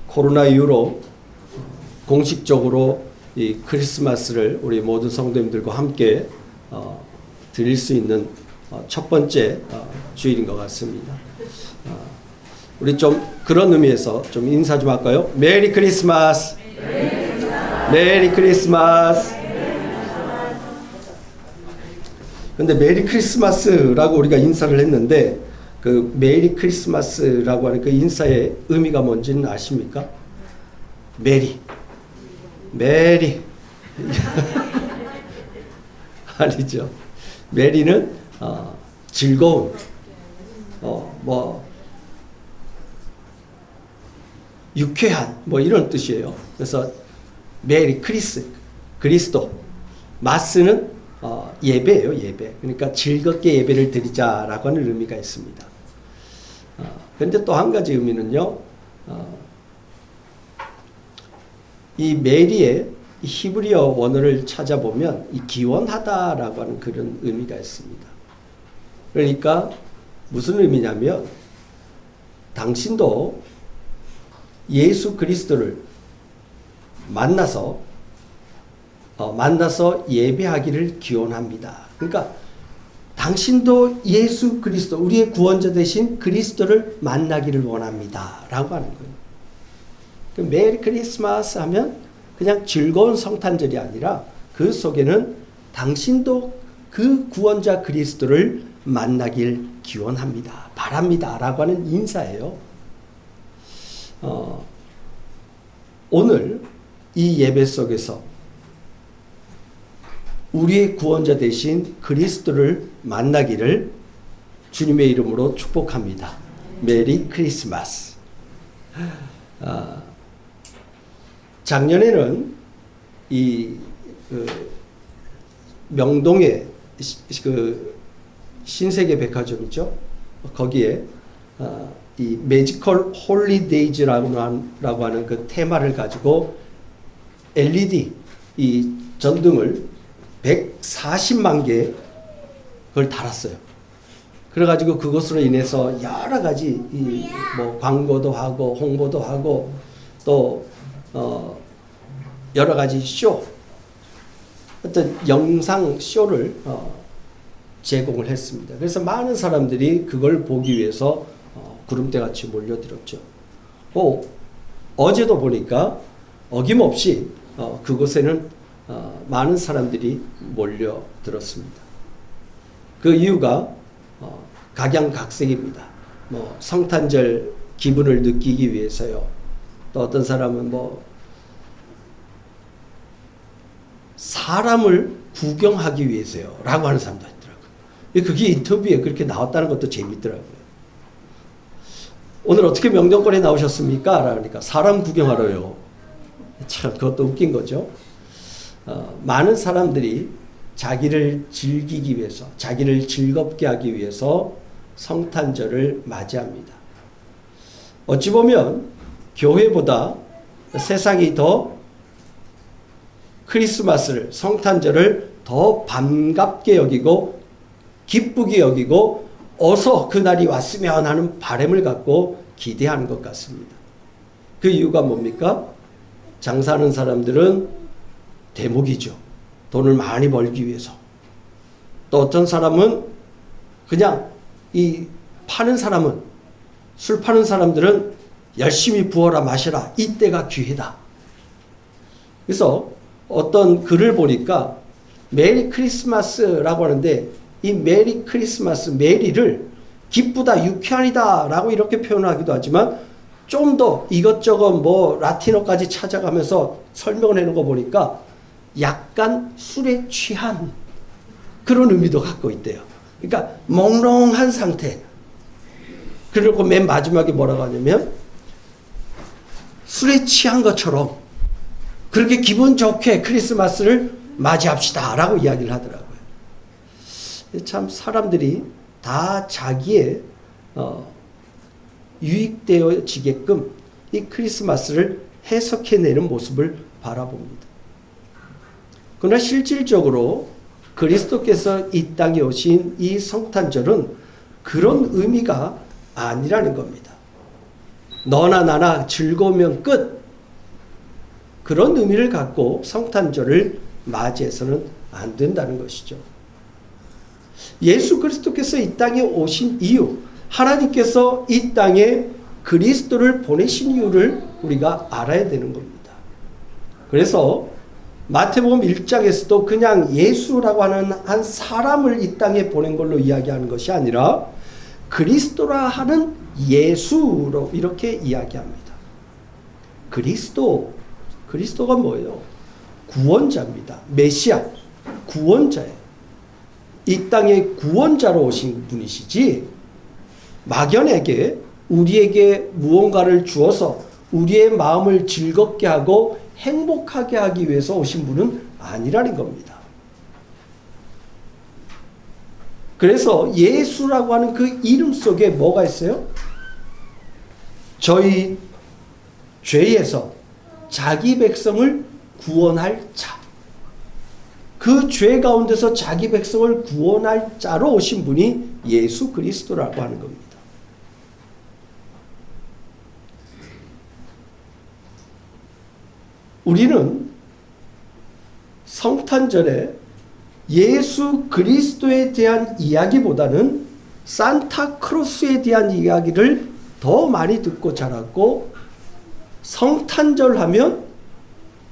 코로나 이후로 공식적으로 이 크리스마스를 우리 모든 성도님들과 함께 드릴 수 있는 첫 번째 주일인 것 같습니다. 우리 좀 그런 의미에서 좀 인사 좀 할까요? 메리 크리스마스! 메리 크리스마스! 근데 메리 크리스마스라고 우리가 인사를 했는데 그 메리 크리스마스라고 하는 그 인사의 의미가 뭔지는 아십니까? 메리. 아니죠. 메리는 즐거운, 유쾌한, 이런 뜻이에요. 그래서 메리 그리스도. 마스는 예배예요, 예배. 그러니까 즐겁게 예배를 드리자라고 하는 의미가 있습니다. 그런데 또 한 가지 의미는요, 이 메리의 히브리어 원어를 찾아보면 이 기원하다라고 하는 그런 의미가 있습니다. 그러니까 무슨 의미냐면 당신도 예수 그리스도를 만나서 예배하기를 기원합니다. 그러니까 당신도 예수 그리스도, 우리의 구원자 되신 그리스도를 만나기를 원합니다. 라고 하는 거예요. 메리 크리스마스 하면 그냥 즐거운 성탄절이 아니라 그 속에는 당신도 그 구원자 그리스도를 만나길 기원합니다. 바랍니다. 라고 하는 인사예요. 오늘 이 예배 속에서 우리의 구원자 되신 그리스도를 만나기를 주님의 이름으로 축복합니다. 메리 크리스마스. 작년에는 명동에 신세계 백화점이죠. 거기에 이 매지컬 홀리데이즈라고 하는 그 테마를 가지고 LED 이 전등을 140만 개 그걸 달았어요. 그래가지고 그것으로 인해서 여러 가지 광고도 하고 홍보도 하고 또 여러 가지 어떤 영상 쇼를 제공을 했습니다. 그래서 많은 사람들이 그걸 보기 위해서 구름대같이 몰려들었죠. 어제도 보니까 어김없이 그곳에는 많은 사람들이 몰려들었습니다. 그 이유가 각양각색입니다. 성탄절 기분을 느끼기 위해서요. 또 어떤 사람은 사람을 구경하기 위해서요. 라고 하는 사람도 있더라고요. 그게 인터뷰에 그렇게 나왔다는 것도 재밌더라고요. 오늘 어떻게 명동권에 나오셨습니까? 그러니까 사람 구경하러요. 참 그것도 웃긴 거죠. 많은 사람들이 자기를 즐기기 위해서, 자기를 즐겁게 하기 위해서 성탄절을 맞이합니다. 어찌 보면 교회보다 세상이 더 크리스마스를, 성탄절을 더 반갑게 여기고 기쁘게 여기고 어서 그날이 왔으면 하는 바람을 갖고 기대하는 것 같습니다. 그 이유가 뭡니까? 장사하는 사람들은 대목이죠. 돈을 많이 벌기 위해서. 또 어떤 사람은 그냥 파는 사람은, 술 파는 사람들은 열심히 부어라 마셔라. 이때가 기회다. 그래서 어떤 글을 보니까 메리 크리스마스라고 하는데 이 메리 크리스마스, 메리를 기쁘다, 유쾌하다 라고 이렇게 표현하기도 하지만 좀 더 이것저것 라틴어까지 찾아가면서 설명을 해놓은 거 보니까 약간 술에 취한 그런 의미도 갖고 있대요. 그러니까 몽롱한 상태. 그리고 맨 마지막에 뭐라고 하냐면 술에 취한 것처럼 그렇게 기분 좋게 크리스마스를 맞이합시다 라고 이야기를 하더라고요. 참 사람들이 다 자기의 유익되어지게끔 이 크리스마스를 해석해내는 모습을 바라봅니다. 그러나 실질적으로 그리스도께서 이 땅에 오신 이 성탄절은 그런 의미가 아니라는 겁니다. 너나 나나 즐거우면 끝. 그런 의미를 갖고 성탄절을 맞이해서는 안 된다는 것이죠. 예수 그리스도께서 이 땅에 오신 이유, 하나님께서 이 땅에 그리스도를 보내신 이유를 우리가 알아야 되는 겁니다. 그래서 마태복음 1장에서도 그냥 예수라고 하는 한 사람을 이 땅에 보낸 걸로 이야기하는 것이 아니라 그리스도라 하는 예수로 이렇게 이야기합니다. 그리스도가 뭐예요? 구원자입니다. 메시아, 구원자예요. 이 땅에 구원자로 오신 분이시지 막연하게 우리에게 무언가를 주어서 우리의 마음을 즐겁게 하고 행복하게 하기 위해서 오신 분은 아니라는 겁니다. 그래서 예수라고 하는 그 이름 속에 뭐가 있어요? 저희 죄에서 자기 백성을 구원할 자. 그 죄 가운데서 자기 백성을 구원할 자로 오신 분이 예수 그리스도라고 하는 겁니다. 우리는 성탄절에 예수 그리스도에 대한 이야기보다는 산타크로스에 대한 이야기를 더 많이 듣고 자랐고, 성탄절 하면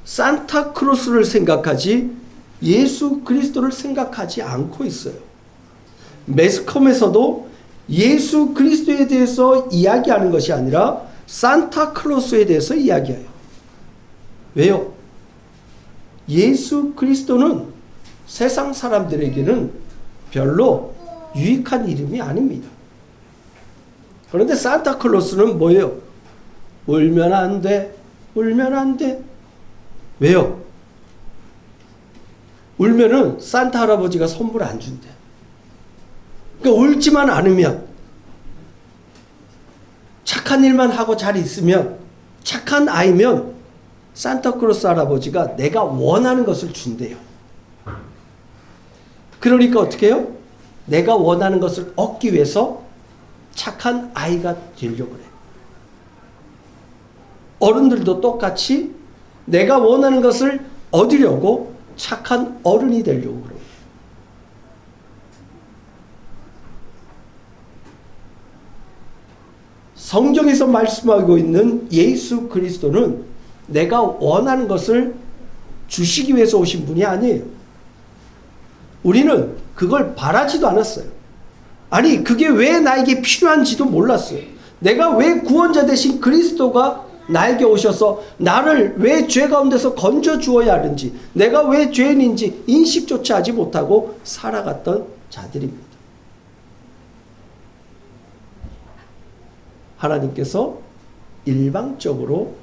산타크로스를 생각하지 예수 그리스도를 생각하지 않고 있어요. 매스컴에서도 예수 그리스도에 대해서 이야기하는 것이 아니라 산타크로스에 대해서 이야기해요. 왜요? 예수 그리스도는 세상 사람들에게는 별로 유익한 이름이 아닙니다. 그런데 산타클로스는 뭐예요? 울면 안 돼. 울면 안 돼. 왜요? 울면은 산타 할아버지가 선물 안 준대. 그러니까 울지만 않으면, 착한 일만 하고 잘 있으면, 착한 아이면 산타클로스 할아버지가 내가 원하는 것을 준대요. 그러니까 어떻게 해요? 내가 원하는 것을 얻기 위해서 착한 아이가 되려고 그래. 어른들도 똑같이 내가 원하는 것을 얻으려고 착한 어른이 되려고 그래요. 성경에서 말씀하고 있는 예수 그리스도는 내가 원하는 것을 주시기 위해서 오신 분이 아니에요. 우리는 그걸 바라지도 않았어요. 아니, 그게 왜 나에게 필요한지도 몰랐어요. 내가 왜 구원자 되신 그리스도가 나에게 오셔서 나를 왜 죄 가운데서 건져 주어야 하는지, 내가 왜 죄인인지 인식조차 하지 못하고 살아갔던 자들입니다. 하나님께서 일방적으로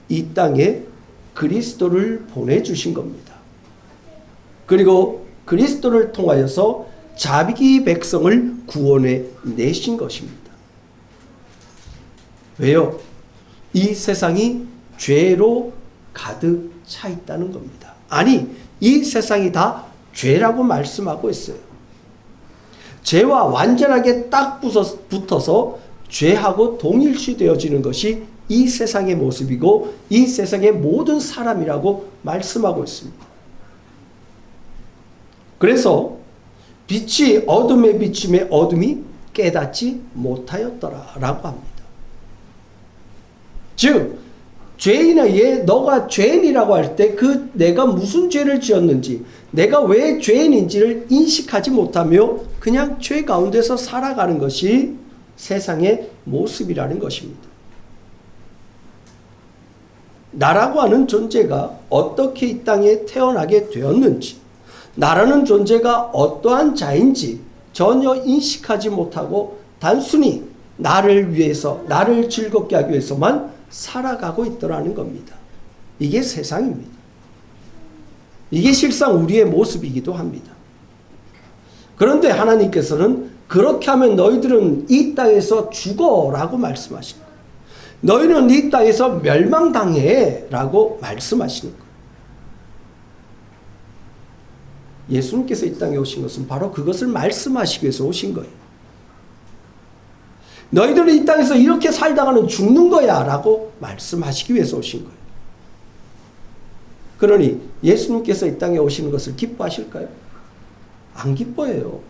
이 땅에 그리스도를 보내주신 겁니다. 그리고 그리스도를 통하여서 자기 백성을 구원해 내신 것입니다. 왜요? 이 세상이 죄로 가득 차 있다는 겁니다. 아니, 이 세상이 다 죄라고 말씀하고 있어요. 죄와 완전하게 딱 붙어서 죄하고 동일시 되어지는 것이 이 세상의 모습이고 이 세상의 모든 사람이라고 말씀하고 있습니다. 그래서 빛이 어둠에 비침에 어둠이 깨닫지 못하였더라라고 합니다. 즉 죄인에게 너가 죄인이라고 할 때 그 내가 무슨 죄를 지었는지, 내가 왜 죄인인지를 인식하지 못하며 그냥 죄 가운데서 살아가는 것이 세상의 모습이라는 것입니다. 나라고 하는 존재가 어떻게 이 땅에 태어나게 되었는지, 나라는 존재가 어떠한 자인지 전혀 인식하지 못하고 단순히 나를 위해서, 나를 즐겁게 하기 위해서만 살아가고 있더라는 겁니다. 이게 세상입니다. 이게 실상 우리의 모습이기도 합니다. 그런데 하나님께서는 그렇게 하면 너희들은 이 땅에서 죽어라고 말씀하시는 거예요. 너희는 이 땅에서 멸망당해 라고 말씀하시는 거예요. 예수님께서 이 땅에 오신 것은 바로 그것을 말씀하시기 위해서 오신 거예요. 너희들은 이 땅에서 이렇게 살다가는 죽는 거야 라고 말씀하시기 위해서 오신 거예요. 그러니 예수님께서 이 땅에 오시는 것을 기뻐하실까요? 안 기뻐해요.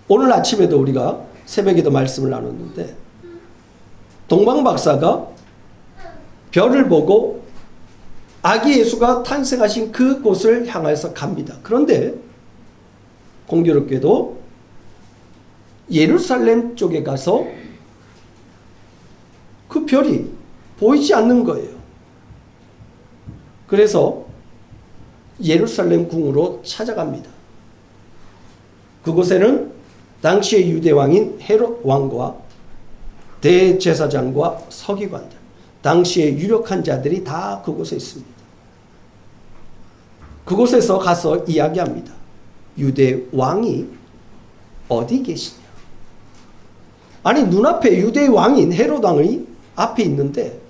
오늘 아침에도 우리가 새벽에도 말씀을 나눴는데 동방 박사가 별을 보고 아기 예수가 탄생하신 그곳을 향해서 갑니다. 그런데 공교롭게도 예루살렘 쪽에 가서 그 별이 보이지 않는 거예요. 그래서 예루살렘 궁으로 찾아갑니다. 그곳에는 당시의 유대 왕인 헤롯 왕과 대제사장과 서기관들, 당시의 유력한 자들이 다 그곳에 있습니다. 그곳에서 가서 이야기합니다. 유대 왕이 어디 계시냐? 아니 눈앞에 유대 왕인 헤롯 왕이 앞에 있는데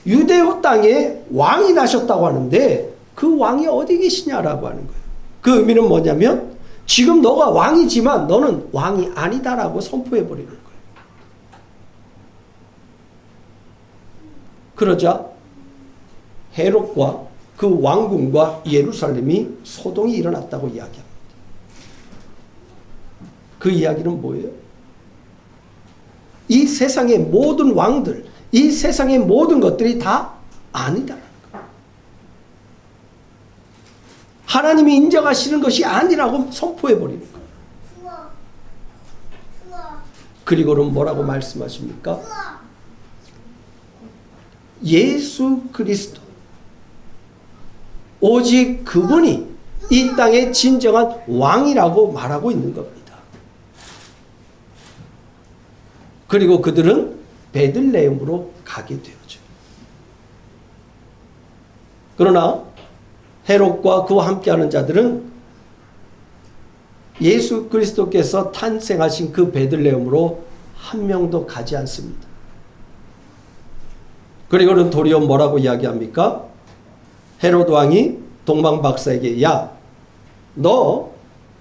유대 땅에 왕이 나셨다고 하는데 그 왕이 어디 계시냐라고 하는 거예요. 그 의미는 뭐냐면 지금 너가 왕이지만 너는 왕이 아니다라고 선포해 버리는 거예요. 그러자 헤롯과 그 왕궁과 예루살렘이 소동이 일어났다고 이야기합니다. 그 이야기는 뭐예요? 이 세상의 모든 왕들, 이 세상의 모든 것들이 다 아니다라는 거예요. 하나님이 인정하시는 것이 아니라고 선포해 버리는 거예요. 그리고는 뭐라고 말씀하십니까? 예수 그리스도, 오직 그분이 이 땅의 진정한 왕이라고 말하고 있는 겁니다. 그리고 그들은 베들레헴으로 가게 되었죠. 그러나 헤롯과 그와 함께하는 자들은 예수 그리스도께서 탄생하신 그 베들레헴으로 한 명도 가지 않습니다. 그리고는 도리어 뭐라고 이야기합니까? 헤롯 왕이 동방 박사에게 야, 너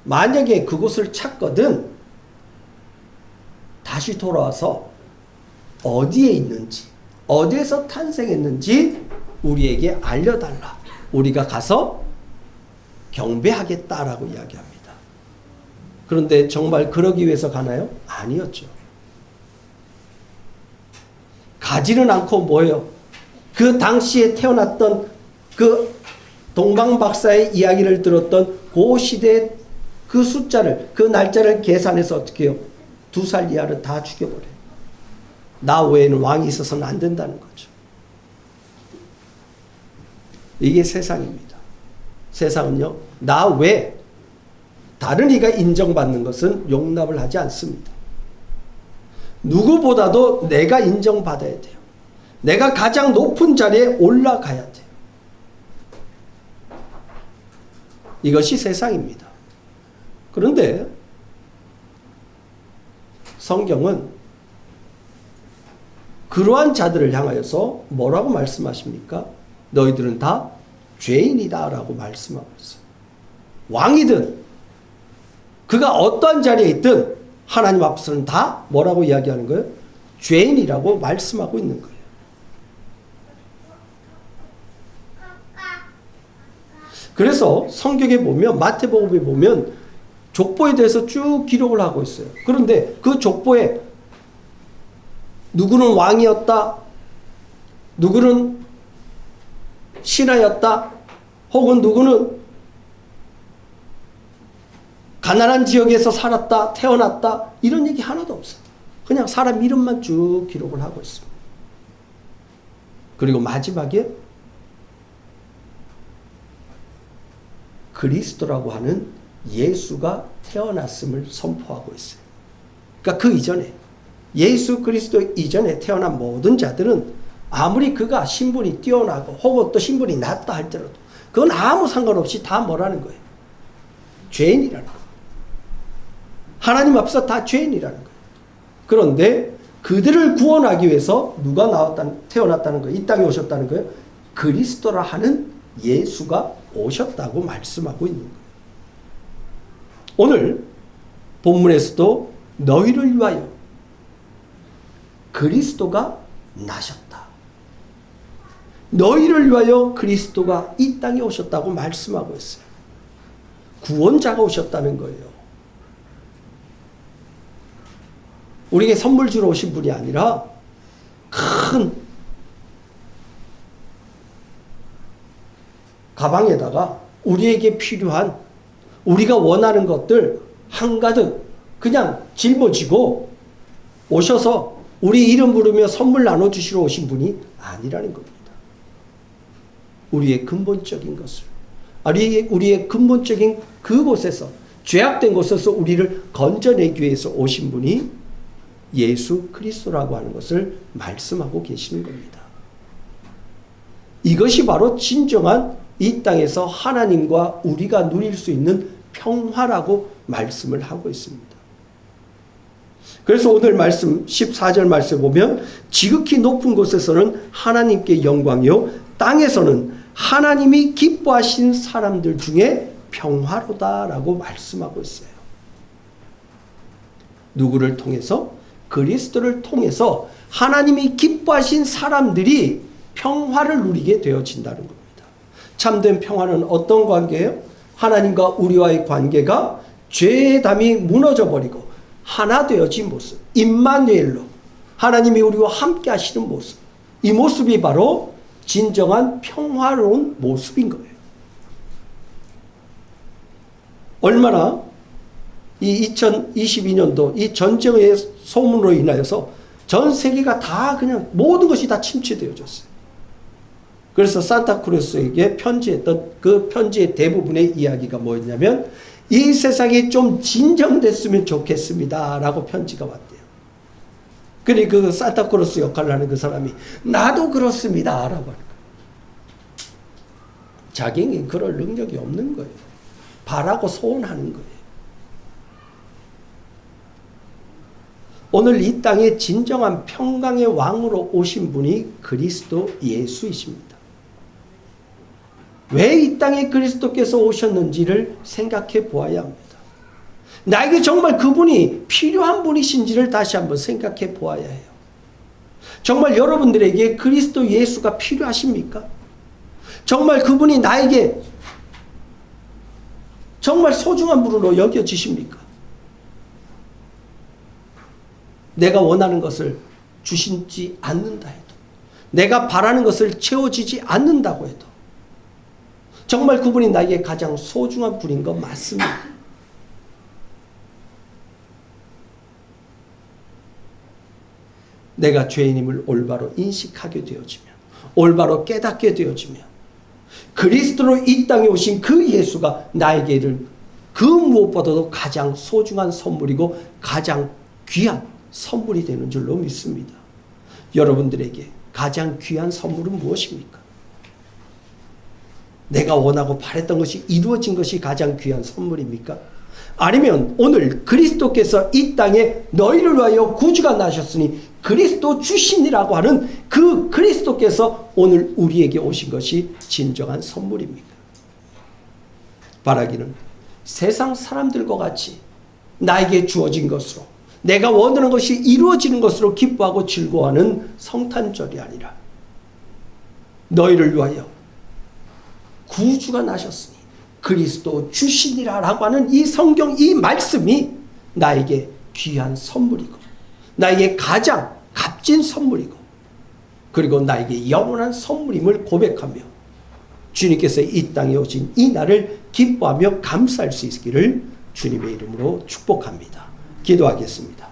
만약에 그곳을 찾거든 다시 돌아와서 어디에 있는지, 어디에서 탄생했는지 우리에게 알려달라. 우리가 가서 경배하겠다라고 이야기합니다. 그런데 정말 그러기 위해서 가나요? 아니었죠. 가지는 않고 뭐예요? 그 당시에 태어났던 그 동방 박사의 이야기를 들었던 그 시대의 그 숫자를, 그 날짜를 계산해서 어떻게 해요? 2살 이하를 다 죽여버려요. 나 외에는 왕이 있어서는 안 된다는 거죠. 이게 세상입니다. 세상은요, 나 외 다른 이가 인정받는 것은 용납을 하지 않습니다. 누구보다도 내가 인정받아야 돼요. 내가 가장 높은 자리에 올라가야 돼요. 이것이 세상입니다. 그런데 성경은 그러한 자들을 향하여서 뭐라고 말씀하십니까? 너희들은 다 죄인이다 라고 말씀하고 있어요. 왕이든 그가 어떠한 자리에 있든 하나님 앞에서는 다 뭐라고 이야기하는 거예요? 죄인이라고 말씀하고 있는 거예요. 그래서 성경에 보면, 마태복음에 보면 족보에 대해서 쭉 기록을 하고 있어요. 그런데 그 족보에 누구는 왕이었다, 누구는 신하였다, 혹은 누구는 가난한 지역에서 살았다, 태어났다, 이런 얘기 하나도 없어요. 그냥 사람 이름만 쭉 기록을 하고 있습니다. 그리고 마지막에 그리스도라고 하는 예수가 태어났음을 선포하고 있어요. 그러니까 그 이전에, 예수 그리스도 이전에 태어난 모든 자들은 아무리 그가 신분이 뛰어나고 혹은 또 신분이 낮다 할지라도 그건 아무 상관없이 다 뭐라는 거예요? 죄인이라는 거예요. 하나님 앞에서 다 죄인이라는 거예요. 그런데 그들을 구원하기 위해서 누가 태어났다는 거예요? 이 땅에 오셨다는 거예요? 그리스도라 하는 예수가 오셨다고 말씀하고 있는 거예요. 오늘 본문에서도 너희를 위하여 그리스도가 나셨다. 너희를 위하여 그리스도가 이 땅에 오셨다고 말씀하고 있어요. 구원자가 오셨다는 거예요. 우리에게 선물 주러 오신 분이 아니라 큰 가방에다가 우리에게 필요한, 우리가 원하는 것들 한가득 그냥 짊어지고 오셔서 우리 이름 부르며 선물 나눠주시러 오신 분이 아니라는 겁니다. 우리의 근본적인 것을, 우리의 근본적인 그곳에서, 죄악된 곳에서 우리를 건져내기 위해서 오신 분이 예수 그리스도라고 하는 것을 말씀하고 계시는 겁니다. 이것이 바로 진정한 이 땅에서 하나님과 우리가 누릴 수 있는 평화라고 말씀을 하고 있습니다. 그래서 오늘 말씀 14절 말씀에 보면 지극히 높은 곳에서는 하나님께 영광이요 땅에서는 하나님이 기뻐하신 사람들 중에 평화로다라고 말씀하고 있어요. 누구를 통해서? 그리스도를 통해서 하나님이 기뻐하신 사람들이 평화를 누리게 되어진다는 겁니다. 참된 평화는 어떤 관계예요? 하나님과 우리와의 관계가 죄의 담이 무너져 버리고 하나 되어진 모습, 임마누엘로 하나님이 우리와 함께 하시는 모습, 이 모습이 바로 진정한 평화로운 모습인 거예요. 얼마나 이 2022년도 이 전쟁의 소문으로 인하여서 전 세계가 다 그냥 모든 것이 다 침체되어졌어요. 그래서 산타크루스에게 편지했던 그 편지의 대부분의 이야기가 뭐였냐면 이 세상이 좀 진정됐으면 좋겠습니다 라고 편지가 왔대요. 그러니 그 산타크루스 역할을 하는 그 사람이 나도 그렇습니다 라고 하는 거예요. 자기는 그럴 능력이 없는 거예요. 바라고 소원하는 거예요. 오늘 이 땅에 진정한 평강의 왕으로 오신 분이 그리스도 예수이십니다. 왜 이 땅에 그리스도께서 오셨는지를 생각해 보아야 합니다. 나에게 정말 그분이 필요한 분이신지를 다시 한번 생각해 보아야 해요. 정말 여러분들에게 그리스도 예수가 필요하십니까? 정말 그분이 나에게 정말 소중한 분으로 여겨지십니까? 내가 원하는 것을 주시지 않는다 해도, 내가 바라는 것을 채워지지 않는다고 해도 정말 그분이 나에게 가장 소중한 분인 것 맞습니다. 내가 죄인임을 올바로 인식하게 되어지면, 올바로 깨닫게 되어지면 그리스도로 이 땅에 오신 그 예수가 나에게는 그 무엇보다도 가장 소중한 선물이고 가장 귀한 선물이 되는 줄로 믿습니다. 여러분들에게 가장 귀한 선물은 무엇입니까? 내가 원하고 바랬던 것이 이루어진 것이 가장 귀한 선물입니까? 아니면 오늘 그리스도께서 이 땅에 너희를 위하여 구주가 나셨으니 그리스도 주신이라고 하는 그 그리스도께서 오늘 우리에게 오신 것이 진정한 선물입니까? 바라기는 세상 사람들과 같이 나에게 주어진 것으로, 내가 원하는 것이 이루어지는 것으로 기뻐하고 즐거워하는 성탄절이 아니라 너희를 위하여 구주가 나셨으니 그리스도 주시니라 라고 하는 이 성경, 이 말씀이 나에게 귀한 선물이고 나에게 가장 값진 선물이고 그리고 나에게 영원한 선물임을 고백하며 주님께서 이 땅에 오신 이 날을 기뻐하며 감사할 수 있기를 주님의 이름으로 축복합니다. 기도하겠습니다.